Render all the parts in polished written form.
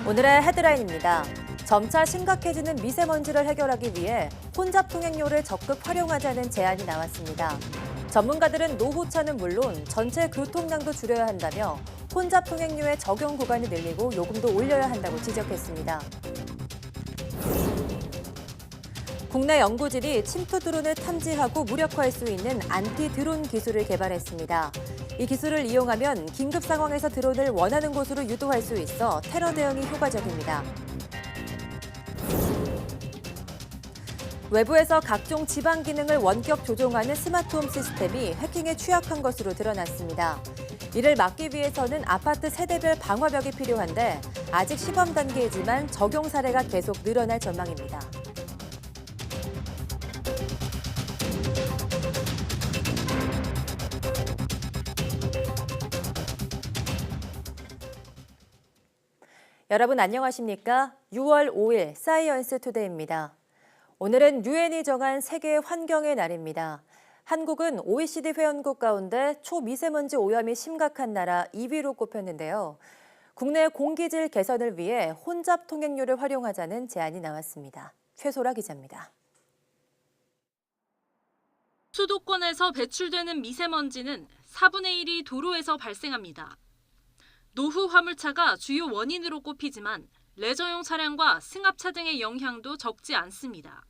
오늘의 헤드라인입니다. 점차 심각해지는 미세먼지를 해결하기 위해 혼잡 통행료를 적극 활용하자는 제안이 나왔습니다. 전문가들은 노후차는 물론 전체 교통량도 줄여야 한다며 혼잡 통행료의 적용 구간을 늘리고 요금도 올려야 한다고 지적했습니다. 국내 연구진이 침투 드론을 탐지하고 무력화할 수 있는 안티 드론 기술을 개발했습니다. 이 기술을 이용하면 긴급 상황에서 드론을 원하는 곳으로 유도할 수 있어 테러 대응이 효과적입니다. 외부에서 각종 지방 기능을 원격 조종하는 스마트홈 시스템이 해킹에 취약한 것으로 드러났습니다. 이를 막기 위해서는 아파트 세대별 방화벽이 필요한데 아직 시범 단계이지만 적용 사례가 계속 늘어날 전망입니다. 여러분 안녕하십니까? 6월 5일 사이언스 투데이입니다. 오늘은 유엔이 정한 세계 환경의 날입니다. 한국은 OECD 회원국 가운데 초미세먼지 오염이 심각한 나라 2위로 꼽혔는데요. 국내 공기질 개선을 위해 혼잡 통행료를 활용하자는 제안이 나왔습니다. 최소라 기자입니다. 수도권에서 배출되는 미세먼지는 4분의 1이 도로에서 발생합니다. 노후 화물차가 주요 원인으로 꼽히지만 레저용 차량과 승합차 등의 영향도 적지 않습니다.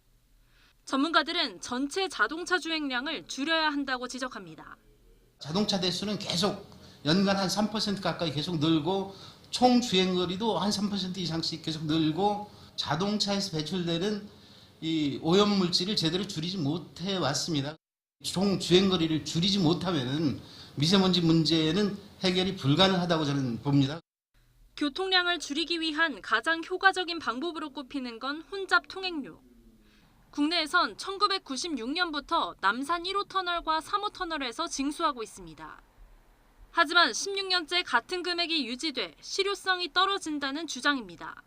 전문가들은 전체 자동차 주행량을 줄여야 한다고 지적합니다. 자동차 대수는 계속 연간 한 3% 가까이 계속 늘고 총 주행거리도 한 3% 이상씩 계속 늘고 자동차에서 배출되는 이 오염 물질을 제대로 줄이지 못해 왔습니다. 총 주행거리를 줄이지 못하면은 미세먼지 문제는 해결이 불가능하다고 저는 봅니다. 교통량을 줄이기 위한 가장 효과적인 방법으로 꼽히는 건 혼잡 통행료. 국내에선 1996년부터 남산 1호 터널과 3호 터널에서 징수하고 있습니다. 하지만 16년째 같은 금액이 유지돼 실효성이 떨어진다는 주장입니다.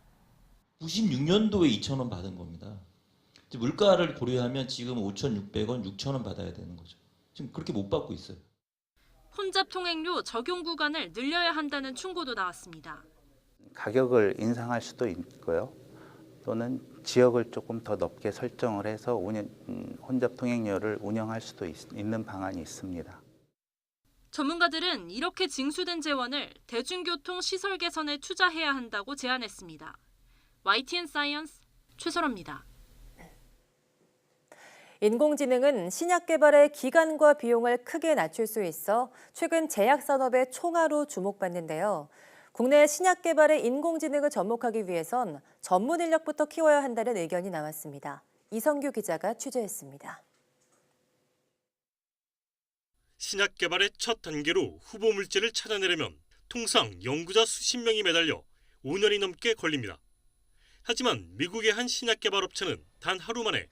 96년도에 2,000원 받은 겁니다. 물가를 고려하면 지금 5,600원, 6,000원 받아야 되는 거죠. 지금 그렇게 못 받고 있어요. 혼잡 통행료 적용 구간을 늘려야 한다는 충고도 나왔습니다. 가격을 인상할 수도 있고요. 또는 지역을 조금 더 넓게 설정을 해서 혼잡 통행료를 운영할 수도 있는 방안이 있습니다. 전문가들은 이렇게 징수된 재원을 대중교통 시설 개선에 투자해야 한다고 제안했습니다. YTN 사이언스 최소라입니다. 인공지능은 신약 개발의 기간과 비용을 크게 낮출 수 있어 최근 제약산업의 총화로 주목받는데요. 국내 신약 개발에 인공지능을 접목하기 위해선 전문 인력부터 키워야 한다는 의견이 나왔습니다. 이성규 기자가 취재했습니다. 신약 개발의 첫 단계로 후보 물질을 찾아내려면 통상 연구자 수십 명이 매달려 5년이 넘게 걸립니다. 하지만 미국의 한 신약 개발 업체는 단 하루 만에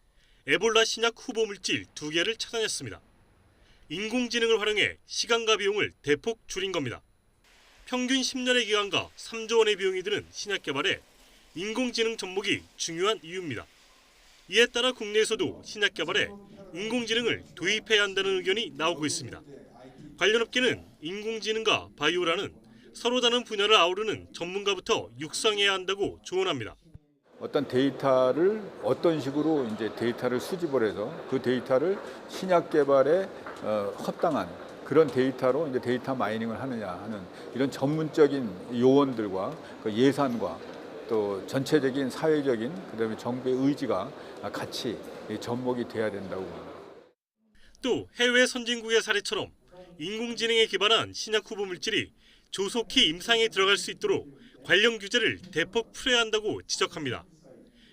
에볼라 신약 후보 물질 2개를 찾아냈습니다. 인공지능을 활용해 시간과 비용을 대폭 줄인 겁니다. 평균 10년의 기간과 3조 원의 비용이 드는 신약 개발에 인공지능 접목이 중요한 이유입니다. 이에 따라 국내에서도 신약 개발에 인공지능을 도입해야 한다는 의견이 나오고 있습니다. 관련 업계는 인공지능과 바이오라는 서로 다른 분야를 아우르는 전문가부터 육성해야 한다고 조언합니다. 어떤 데이터를 어떤 식으로 이제 데이터를 수집을 해서 그 데이터를 신약 개발에 합당한 그런 데이터로 이제 데이터 마이닝을 하느냐 하는 이런 전문적인 요원들과 그 예산과 또 전체적인 사회적인 그다음에 정부의 의지가 같이 접목이 돼야 된다고 봅니다. 또 해외 선진국의 사례처럼 인공지능에 기반한 신약 후보 물질이 조속히 임상에 들어갈 수 있도록 관련 규제를 대폭 풀어야 한다고 지적합니다.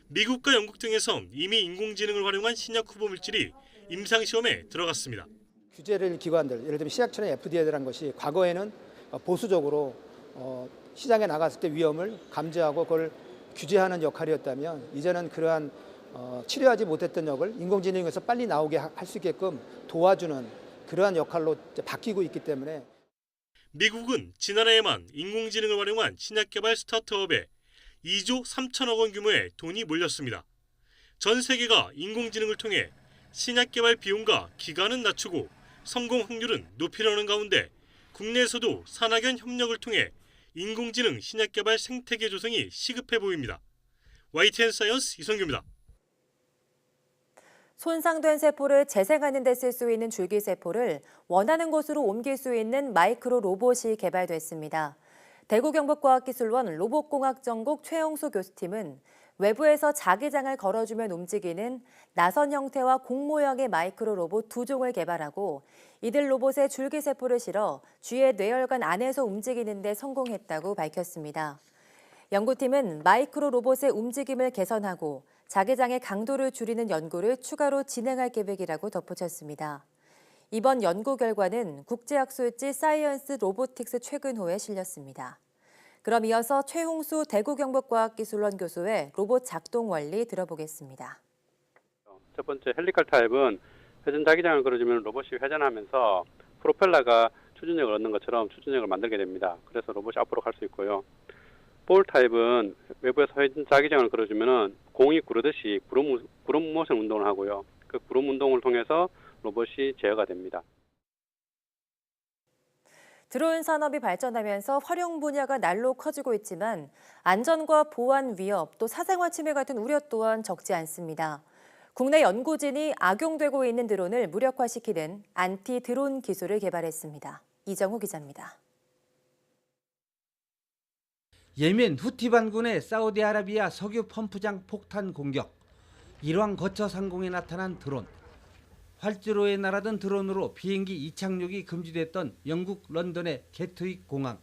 미국과 영국 등에선 이미 인공지능을 활용한 신약 후보 물질이 임상시험에 들어갔습니다. 규제를 기관들, 예를 들면 신약처럼 FDA라는 것이 과거에는 보수적으로 시장에 나갔을 때 위험을 감지하고 그걸 규제하는 역할이었다면 이제는 그러한 치료하지 못했던 역을 인공지능에서 빨리 나오게 할 수 있게끔 도와주는 그러한 역할로 바뀌고 있기 때문에 미국은 지난해에만 인공지능을 활용한 신약 개발 스타트업에 2조 3천억 원 규모의 돈이 몰렸습니다. 전 세계가 인공지능을 통해 신약 개발 비용과 기간은 낮추고 성공 확률은 높이려는 가운데 국내에서도 산학연 협력을 통해 인공지능 신약개발 생태계 조성이 시급해 보입니다. YTN 사이언스 이성규입니다. 손상된 세포를 재생하는 데 쓸 수 있는 줄기세포를 원하는 곳으로 옮길 수 있는 마이크로 로봇이 개발됐습니다. 대구경북과학기술원 로봇공학전국 최용수 교수팀은 외부에서 자기장을 걸어주면 움직이는 나선 형태와 공 모양의 마이크로 로봇 2종을 개발하고 이들 로봇에 줄기세포를 실어 쥐의 뇌혈관 안에서 움직이는 데 성공했다고 밝혔습니다. 연구팀은 마이크로 로봇의 움직임을 개선하고 자기장의 강도를 줄이는 연구를 추가로 진행할 계획이라고 덧붙였습니다. 이번 연구 결과는 국제학술지 사이언스 로보틱스 최근호에 실렸습니다. 그럼 이어서 최홍수 대구경북과학기술원 교수의 로봇 작동 원리 들어보겠습니다. 첫 번째 헬리칼 타입은 회전 자기장을 걸어주면 로봇이 회전하면서 프로펠러가 추진력을 얻는 것처럼 추진력을 만들게 됩니다. 그래서 로봇이 앞으로 갈 수 있고요. 볼 타입은 외부에서 회전 자기장을 걸어주면 공이 구르듯이 구름 모션 운동을 하고요. 그 구름 운동을 통해서 로봇이 제어가 됩니다. 드론 산업이 발전하면서 활용 분야가 날로 커지고 있지만 안전과 보안 위협, 또 사생활 침해 같은 우려 또한 적지 않습니다. 국내 연구진이 악용되고 있는 드론을 무력화시키는 안티 드론 기술을 개발했습니다. 이정우 기자입니다. 예멘 후티 반군의 사우디아라비아 석유 펌프장 폭탄 공격, 일왕 거처 상공에 나타난 드론, 활주로에 날아든 드론으로 비행기 이착륙이 금지됐던 영국 런던의 게트윅 공항.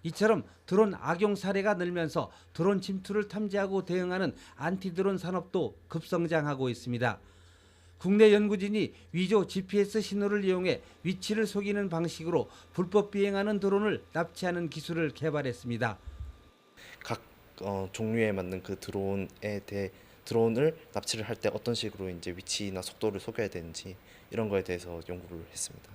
이처럼 드론 악용 사례가 늘면서 드론 침투를 탐지하고 대응하는 안티드론 산업도 급성장하고 있습니다. 국내 연구진이 위조 GPS 신호를 이용해 위치를 속이는 방식으로 불법 비행하는 드론을 납치하는 기술을 개발했습니다. 각 종류에 맞는 그 드론을 납치를 할 때 어떤 식으로 이제 위치나 속도를 속여야 되는지 이런 거에 대해서 연구를 했습니다.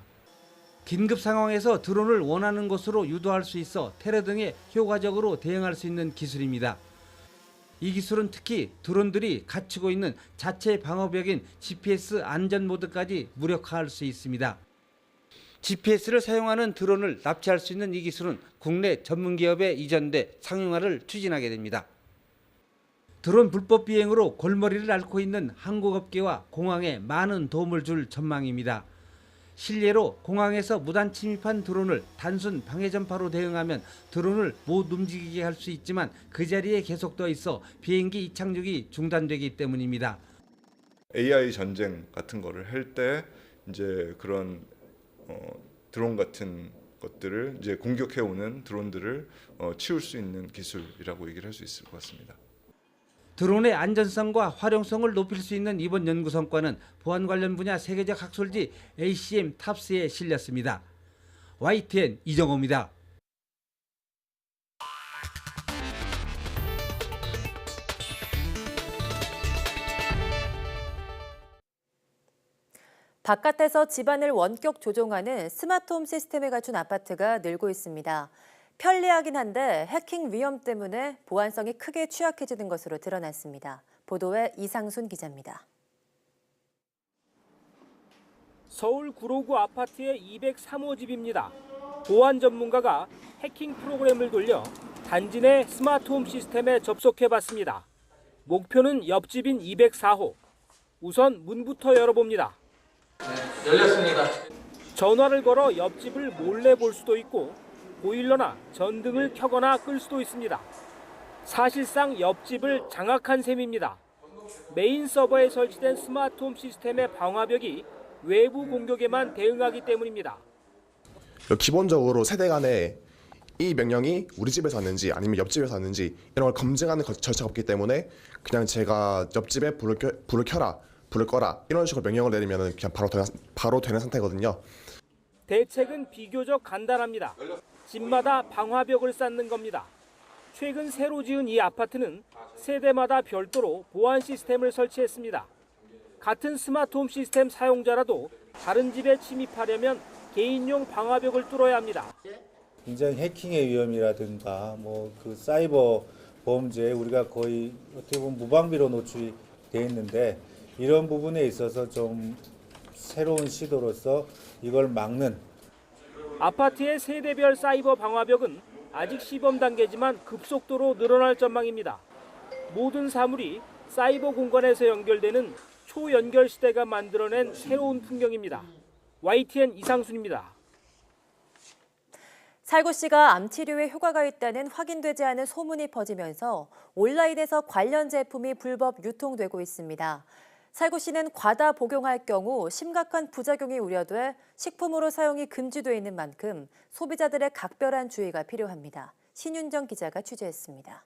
긴급 상황에서 드론을 원하는 곳으로 유도할 수 있어 테러 등에 효과적으로 대응할 수 있는 기술입니다. 이 기술은 특히 드론들이 갖추고 있는 자체 방어벽인 GPS 안전 모드까지 무력화할 수 있습니다. GPS를 사용하는 드론을 납치할 수 있는 이 기술은 국내 전문 기업에 이전돼 상용화를 추진하게 됩니다. 드론 불법 비행으로 골머리를 앓고 있는 항공업계와 공항에 많은 도움을 줄 전망입니다. 실례로 공항에서 무단 침입한 드론을 단순 방해 전파로 대응하면 드론을 못 움직이게 할 수 있지만 그 자리에 계속 떠 있어 비행기 이착륙이 중단되기 때문입니다. AI 전쟁 같은 거를 할 때 이제 그런 드론 같은 것들을 이제 공격해 오는 드론들을 치울 수 있는 기술이라고 얘기를 할 수 있을 것 같습니다. 드론의 안전성과 활용성을 높일 수 있는 이번 연구 성과는 보안 관련 분야 세계적 학술지 ACM 탑스에 실렸습니다. YTN 이정호입니다. 바깥에서 집안을 원격 조종하는 스마트홈 시스템을 갖춘 아파트가 늘고 있습니다. 편리하긴 한데 해킹 위험 때문에 보안성이 크게 취약해지는 것으로 드러났습니다. 보도에 이상순 기자입니다. 서울 구로구 아파트의 203호 집입니다. 보안 전문가가 해킹 프로그램을 돌려 단지 내 스마트홈 시스템에 접속해봤습니다. 목표는 옆집인 204호. 우선 문부터 열어봅니다. 네, 열렸습니다. 전화를 걸어 옆집을 몰래 볼 수도 있고 보일러나 전등을 켜거나 끌 수도 있습니다. 사실상 옆집을 장악한 셈입니다. 메인 서버에 설치된 스마트홈 시스템의 방화벽이 외부 공격에만 대응하기 때문입니다. 기본적으로 세대 간에 이 명령이 우리 집에서 왔는지 아니면 옆집에서 왔는지 이런 걸 검증하는 절차가 없기 때문에 그냥 제가 옆집에 불을 켜라, 불을 꺼라 이런 식으로 명령을 내리면 그냥 바로 되는 상태거든요. 대책은 비교적 간단합니다. 집마다 방화벽을 쌓는 겁니다. 최근 새로 지은 이 아파트는 세대마다 별도로 보안 시스템을 설치했습니다. 같은 스마트홈 시스템 사용자라도 다른 집에 침입하려면 개인용 방화벽을 뚫어야 합니다. 굉장히 해킹의 위험이라든가 그 사이버 범죄에 우리가 거의 어떻게 보면 무방비로 노출이 돼 있는데 이런 부분에 있어서 좀 새로운 시도로서 이걸 막는 아파트의 세대별 사이버 방화벽은 아직 시범 단계지만 급속도로 늘어날 전망입니다. 모든 사물이 사이버 공간에서 연결되는 초연결 시대가 만들어낸 새로운 풍경입니다. YTN 이상순입니다. 살구씨가 암 치료에 효과가 있다는 확인되지 않은 소문이 퍼지면서 온라인에서 관련 제품이 불법 유통되고 있습니다. 살구씨는 과다 복용할 경우 심각한 부작용이 우려돼 식품으로 사용이 금지돼 있는 만큼 소비자들의 각별한 주의가 필요합니다. 신윤정 기자가 취재했습니다.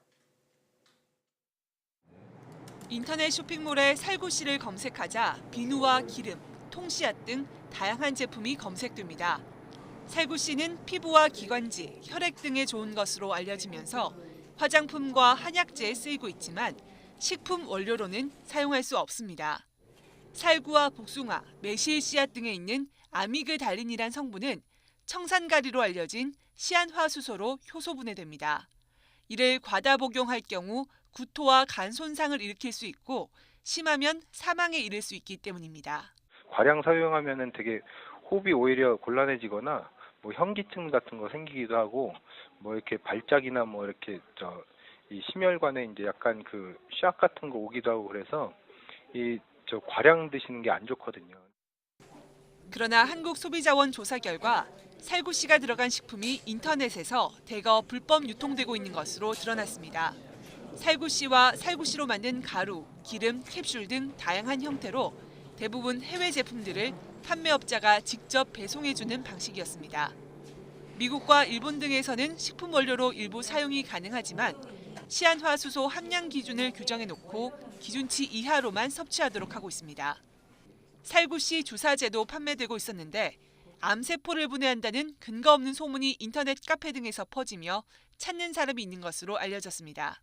인터넷 쇼핑몰에 살구씨를 검색하자 비누와 기름, 통씨앗 등 다양한 제품이 검색됩니다. 살구씨는 피부와 기관지, 혈액 등에 좋은 것으로 알려지면서 화장품과 한약재에 쓰이고 있지만 식품 원료로는 사용할 수 없습니다. 살구와 복숭아, 매실 씨앗 등에 있는 아미그달린이란 성분은 청산가리로 알려진 시안화수소로 효소 분해됩니다. 이를 과다 복용할 경우 구토와 간 손상을 일으킬 수 있고 심하면 사망에 이를 수 있기 때문입니다. 과량 사용하면은 되게 호흡이 오히려 곤란해지거나 뭐 현기증 같은 거 생기기도 하고 뭐 이렇게 발작이나 뭐 이렇게 이 심혈관에 이제 약간 그 샥 같은 거 오기도 하고 그래서 과량 드시는 게 안 좋거든요. 그러나 한국소비자원 조사 결과 살구씨가 들어간 식품이 인터넷에서 대거 불법 유통되고 있는 것으로 드러났습니다. 살구씨와 살구씨로 만든 가루, 기름, 캡슐 등 다양한 형태로 대부분 해외 제품들을 판매업자가 직접 배송해주는 방식이었습니다. 미국과 일본 등에서는 식품 원료로 일부 사용이 가능하지만 시안화수소 함량 기준을 규정해놓고 기준치 이하로만 섭취하도록 하고 있습니다. 살구씨 주사제도 판매되고 있었는데 암세포를 분해한다는 근거 없는 소문이 인터넷 카페 등에서 퍼지며 찾는 사람이 있는 것으로 알려졌습니다.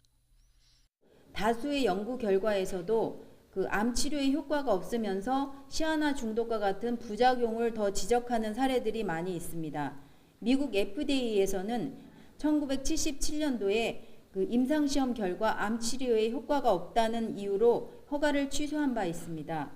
다수의 연구 결과에서도 암 치료에 효과가 없으면서 시아나 중독과 같은 부작용을 더 지적하는 사례들이 많이 있습니다. 미국 FDA에서는 1977년도에 임상시험 결과 암 치료에 효과가 없다는 이유로 허가를 취소한 바 있습니다.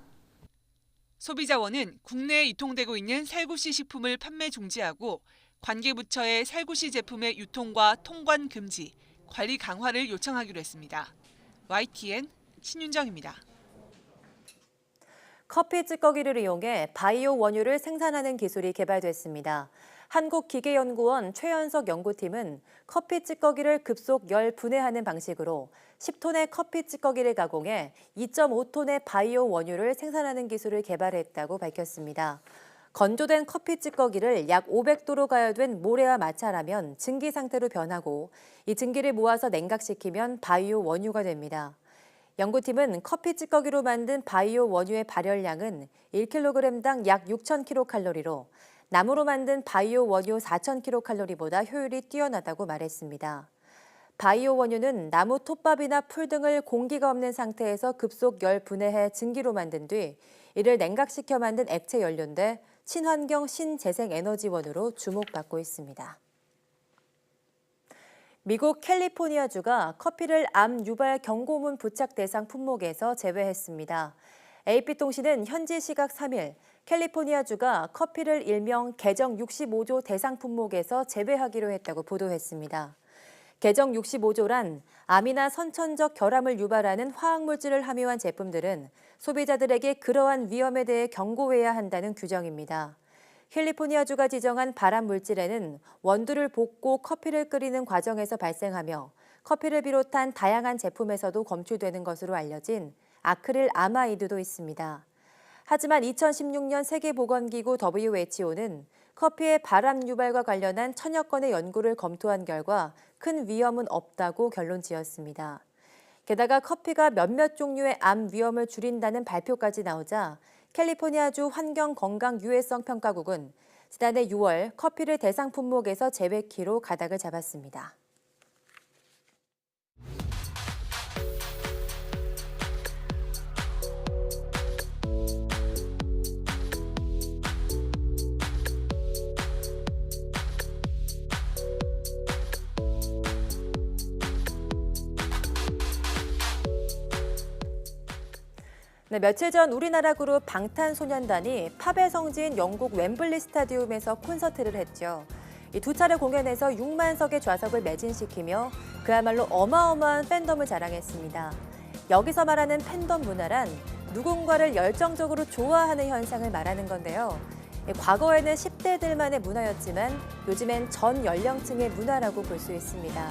소비자원은 국내에 유통되고 있는 살구씨 식품을 판매 중지하고 관계부처에 살구씨 제품의 유통과 통관 금지, 관리 강화를 요청하기로 했습니다. YTN 신윤정입니다. 커피 찌꺼기를 이용해 바이오 원유를 생산하는 기술이 개발됐습니다. 한국기계연구원 최연석 연구팀은 커피 찌꺼기를 급속 열 분해하는 방식으로 10톤의 커피 찌꺼기를 가공해 2.5톤의 바이오 원유를 생산하는 기술을 개발했다고 밝혔습니다. 건조된 커피 찌꺼기를 약 500도로 가열된 모래와 마찰하면 증기 상태로 변하고 이 증기를 모아서 냉각시키면 바이오 원유가 됩니다. 연구팀은 커피 찌꺼기로 만든 바이오 원유의 발열량은 1kg당 약 6,000kcal로 나무로 만든 바이오 원유 4,000kcal보다 효율이 뛰어나다고 말했습니다. 바이오 원유는 나무 톱밥이나 풀 등을 공기가 없는 상태에서 급속 열 분해해 증기로 만든 뒤 이를 냉각시켜 만든 액체 연료인데 친환경 신재생에너지원으로 주목받고 있습니다. 미국 캘리포니아주가 커피를 암 유발 경고문 부착 대상 품목에서 제외했습니다. AP통신은 현지 시각 3일 캘리포니아주가 커피를 일명 개정 65조 대상 품목에서 제외하기로 했다고 보도했습니다. 개정 65조란 암이나 선천적 결함을 유발하는 화학물질을 함유한 제품들은 소비자들에게 그러한 위험에 대해 경고해야 한다는 규정입니다. 캘리포니아주가 지정한 발암 물질에는 원두를 볶고 커피를 끓이는 과정에서 발생하며 커피를 비롯한 다양한 제품에서도 검출되는 것으로 알려진 아크릴 아마이드도 있습니다. 하지만 2016년 세계보건기구 WHO는 커피의 발암 유발과 관련한 천여 건의 연구를 검토한 결과 큰 위험은 없다고 결론 지었습니다. 게다가 커피가 몇몇 종류의 암 위험을 줄인다는 발표까지 나오자 캘리포니아주 환경건강유해성평가국은 지난해 6월 커피를 대상 품목에서 제외키로 가닥을 잡았습니다. 네, 며칠 전 우리나라 그룹 방탄소년단이 팝의 성지인 영국 웸블리 스타디움에서 콘서트를 했죠. 이 두 차례 공연에서 6만 석의 좌석을 매진시키며 그야말로 어마어마한 팬덤을 자랑했습니다. 여기서 말하는 팬덤 문화란 누군가를 열정적으로 좋아하는 현상을 말하는 건데요. 과거에는 10대들만의 문화였지만 요즘엔 전 연령층의 문화라고 볼 수 있습니다.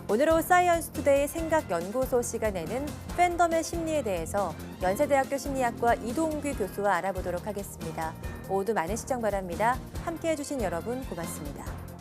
오늘은 사이언스 투데이 생각연구소 시간에는 팬덤의 심리에 대해서 연세대학교 심리학과 이동규 교수와 알아보도록 하겠습니다. 모두 많은 시청 바랍니다. 함께해 주신 여러분 고맙습니다.